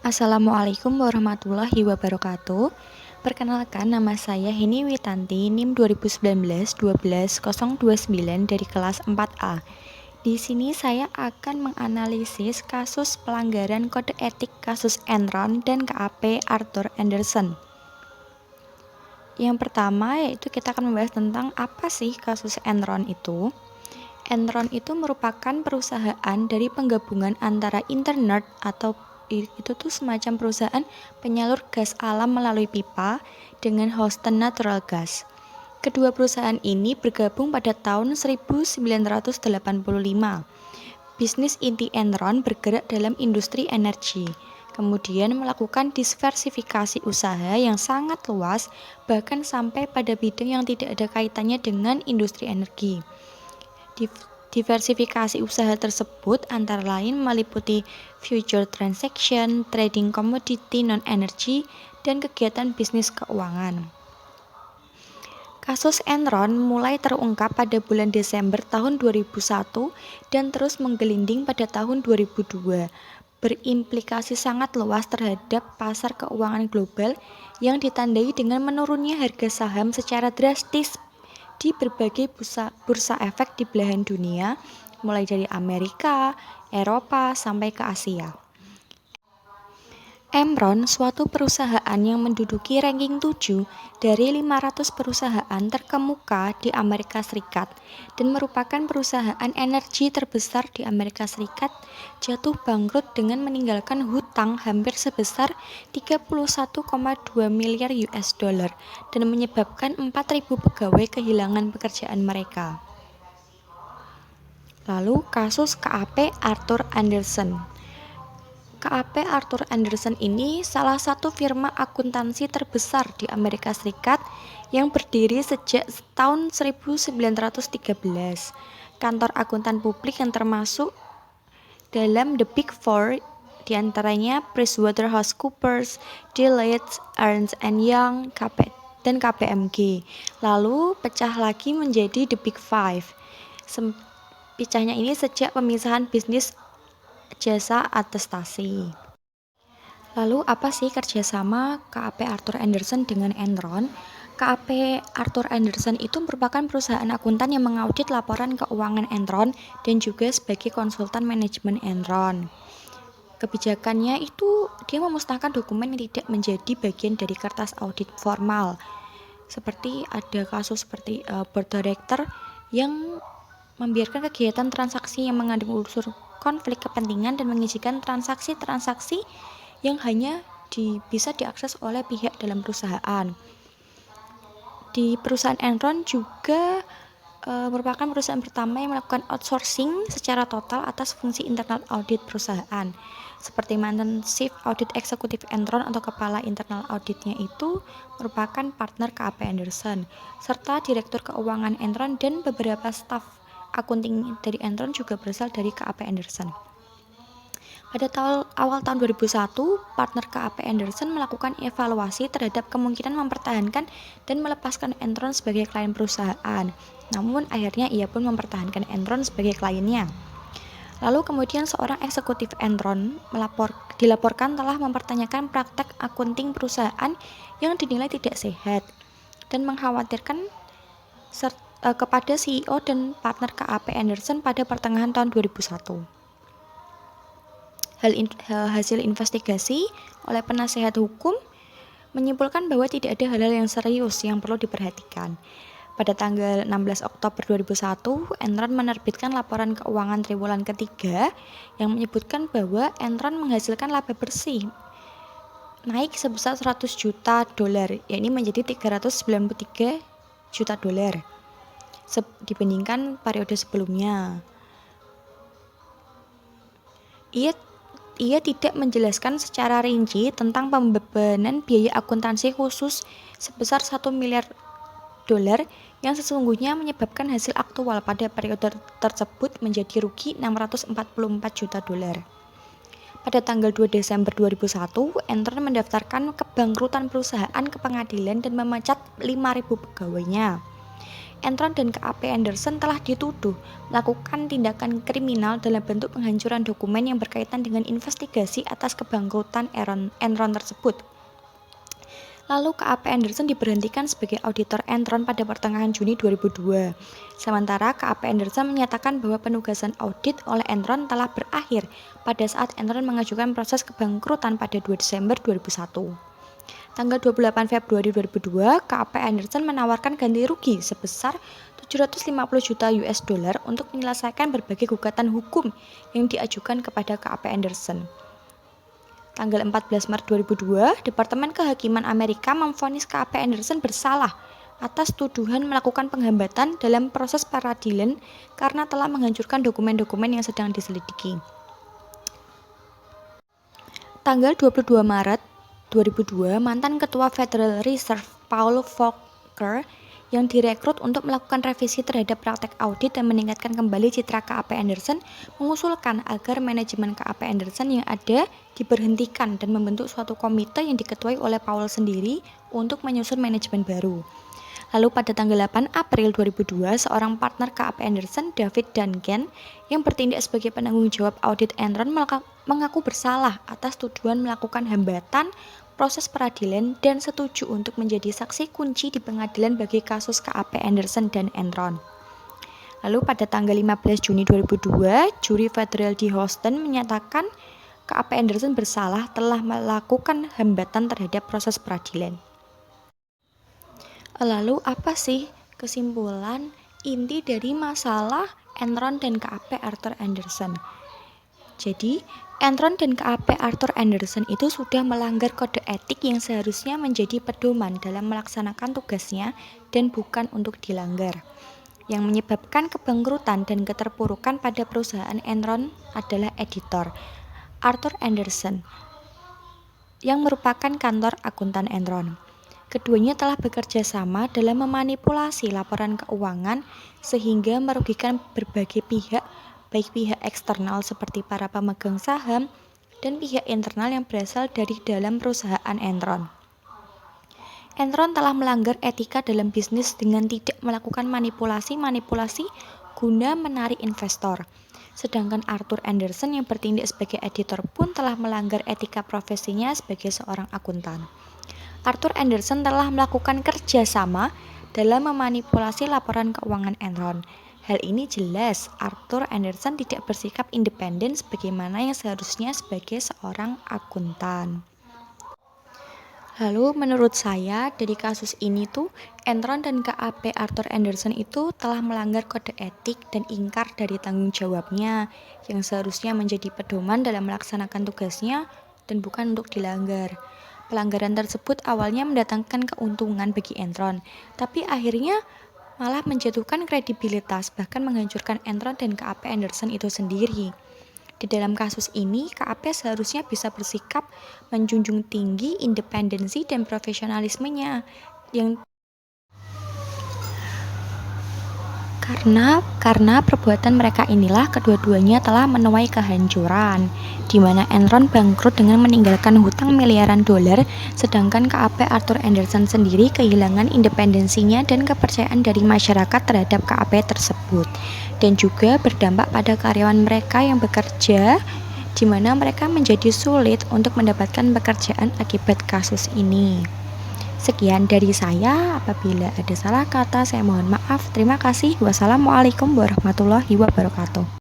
Assalamualaikum warahmatullahi wabarakatuh. Perkenalkan, nama saya Heni Witanti, NIM 2019-12029 dari kelas 4A. Di sini saya akan menganalisis kasus pelanggaran kode etik kasus Enron dan KAP Arthur Andersen. Yang pertama yaitu kita akan membahas tentang apa sih kasus Enron itu. Enron itu merupakan perusahaan dari penggabungan antara Internerd atau itu tuh semacam perusahaan penyalur gas alam melalui pipa dengan Houston Natural Gas. Kedua perusahaan ini bergabung pada tahun 1985. Bisnis inti Enron bergerak dalam industri energi, kemudian melakukan diversifikasi usaha yang sangat luas, bahkan sampai pada bidang yang tidak ada kaitannya dengan industri energi. Diversifikasi usaha tersebut antara lain meliputi future transaction, trading komoditi non-energi, dan kegiatan bisnis keuangan. Kasus Enron mulai terungkap pada bulan Desember tahun 2001 dan terus menggelinding pada tahun 2002, berimplikasi sangat luas terhadap pasar keuangan global yang ditandai dengan menurunnya harga saham secara drastis di berbagai bursa efek di belahan dunia, mulai dari Amerika, Eropa, sampai ke Asia. Enron, suatu perusahaan yang menduduki ranking 7 dari 500 perusahaan terkemuka di Amerika Serikat dan merupakan perusahaan energi terbesar di Amerika Serikat, jatuh bangkrut dengan meninggalkan hutang hampir sebesar 31,2 miliar US dollar dan menyebabkan 4.000 pegawai kehilangan pekerjaan mereka. Lalu kasus KAP Arthur Andersen. KAP Arthur Andersen ini salah satu firma akuntansi terbesar di Amerika Serikat yang berdiri sejak tahun 1913. Kantor akuntan publik yang termasuk dalam The Big Four diantaranya PricewaterhouseCoopers, Deloitte, Ernst & Young, dan KPMG. Lalu pecah lagi menjadi The Big Five. Pecahnya ini sejak pemisahan bisnis jasa atestasi. Lalu apa sih kerjasama KAP Arthur Andersen dengan Enron? KAP Arthur Andersen itu merupakan perusahaan akuntan yang mengaudit laporan keuangan Enron dan juga sebagai konsultan manajemen Enron. Kebijakannya itu dia memusnahkan dokumen yang tidak menjadi bagian dari kertas audit formal. Seperti ada kasus seperti board director yang membiarkan kegiatan transaksi yang mengandung unsur konflik kepentingan dan mengizinkan transaksi-transaksi yang hanya bisa diakses oleh pihak dalam perusahaan. Di perusahaan Enron juga merupakan perusahaan pertama yang melakukan outsourcing secara total atas fungsi internal audit perusahaan. Seperti mantan Chief Audit Eksekutif Enron atau kepala internal auditnya itu merupakan partner KAP Andersen, serta direktur keuangan Enron dan beberapa staf akunting dari Enron juga berasal dari KAP Andersen. Pada awal tahun 2001, partner KAP Andersen melakukan evaluasi terhadap kemungkinan mempertahankan dan melepaskan Enron sebagai klien perusahaan. Namun akhirnya ia pun mempertahankan Enron sebagai kliennya. Lalu kemudian seorang eksekutif Enron dilaporkan telah mempertanyakan praktek akunting perusahaan yang dinilai tidak sehat dan mengkhawatirkan kepada CEO dan partner KAP Andersen pada pertengahan tahun 2001. Hasil investigasi oleh penasehat hukum menyimpulkan bahwa tidak ada hal-hal yang serius yang perlu diperhatikan. Pada tanggal 16 Oktober 2001, Enron menerbitkan laporan keuangan triwulan ketiga yang menyebutkan bahwa Enron menghasilkan laba bersih naik sebesar 100 juta dolar, yakni menjadi 393 juta dolar dibandingkan periode sebelumnya. Ia tidak menjelaskan secara rinci tentang pembebanan biaya akuntansi khusus sebesar 1 miliar dolar yang sesungguhnya menyebabkan hasil aktual pada periode tersebut menjadi rugi 644 juta dolar. Pada tanggal 2 Desember 2001, Enron mendaftarkan kebangkrutan perusahaan ke pengadilan dan memecat 5.000 pegawainya. Enron dan KAP Anderson telah dituduh melakukan tindakan kriminal dalam bentuk penghancuran dokumen yang berkaitan dengan investigasi atas kebangkrutan Enron tersebut. Lalu KAP Anderson diberhentikan sebagai auditor Enron pada pertengahan Juni 2002. Sementara KAP Anderson menyatakan bahwa penugasan audit oleh Enron telah berakhir pada saat Enron mengajukan proses kebangkrutan pada 2 Desember 2001. Tanggal 28 Februari 2002, KAP Anderson menawarkan ganti rugi sebesar 750 juta US dollar untuk menyelesaikan berbagai gugatan hukum yang diajukan kepada KAP Anderson. Tanggal 14 Maret 2002, Departemen Kehakiman Amerika memvonis KAP Anderson bersalah atas tuduhan melakukan penghambatan dalam proses peradilan karena telah menghancurkan dokumen-dokumen yang sedang diselidiki. Tanggal 22 Maret 2002, mantan Ketua Federal Reserve Paul Volcker yang direkrut untuk melakukan revisi terhadap praktek audit dan meningkatkan kembali citra KAP Anderson mengusulkan agar manajemen KAP Anderson yang ada diberhentikan dan membentuk suatu komite yang diketuai oleh Paul sendiri untuk menyusun manajemen baru. Lalu pada tanggal 8 April 2002, seorang partner KAP Anderson, David Duncan, yang bertindak sebagai penanggung jawab audit Enron mengaku bersalah atas tuduhan melakukan hambatan proses peradilan dan setuju untuk menjadi saksi kunci di pengadilan bagi kasus KAP Anderson dan Enron. Lalu pada tanggal 15 Juni 2002, juri federal di Houston menyatakan KAP Anderson bersalah telah melakukan hambatan terhadap proses peradilan. Lalu apa sih kesimpulan inti dari masalah Enron dan KAP Arthur Anderson? Jadi, Enron dan KAP Arthur Anderson itu sudah melanggar kode etik yang seharusnya menjadi pedoman dalam melaksanakan tugasnya dan bukan untuk dilanggar. Yang menyebabkan kebangkrutan dan keterpurukan pada perusahaan Enron adalah editor Arthur Anderson yang merupakan kantor akuntan Enron. Keduanya telah bekerja sama dalam memanipulasi laporan keuangan sehingga merugikan berbagai pihak, baik pihak eksternal seperti para pemegang saham dan pihak internal yang berasal dari dalam perusahaan Enron. Enron telah melanggar etika dalam bisnis dengan tidak melakukan manipulasi guna menarik investor. Sedangkan Arthur Anderson yang bertindak sebagai editor pun telah melanggar etika profesinya sebagai seorang akuntan. Arthur Anderson telah melakukan kerja sama dalam memanipulasi laporan keuangan Enron. Hal ini jelas Arthur Anderson tidak bersikap independen sebagaimana yang seharusnya sebagai seorang akuntan. Lalu menurut saya dari kasus ini tuh Enron dan KAP Arthur Anderson itu telah melanggar kode etik dan ingkar dari tanggung jawabnya yang seharusnya menjadi pedoman dalam melaksanakan tugasnya dan bukan untuk dilanggar. Pelanggaran tersebut awalnya mendatangkan keuntungan bagi Enron, tapi akhirnya malah menjatuhkan kredibilitas bahkan menghancurkan Enron dan KAP Anderson itu sendiri. Di dalam kasus ini, KAP seharusnya bisa bersikap menjunjung tinggi independensi dan profesionalismenya yang karena perbuatan mereka inilah kedua-duanya telah menuai kehancuran, di mana Enron bangkrut dengan meninggalkan hutang miliaran dolar, sedangkan KAP Arthur Anderson sendiri kehilangan independensinya dan kepercayaan dari masyarakat terhadap KAP tersebut, dan juga berdampak pada karyawan mereka yang bekerja, di mana mereka menjadi sulit untuk mendapatkan pekerjaan akibat kasus ini. Sekian dari saya, apabila ada salah kata saya mohon maaf. Terima kasih. Wassalamualaikum warahmatullahi wabarakatuh.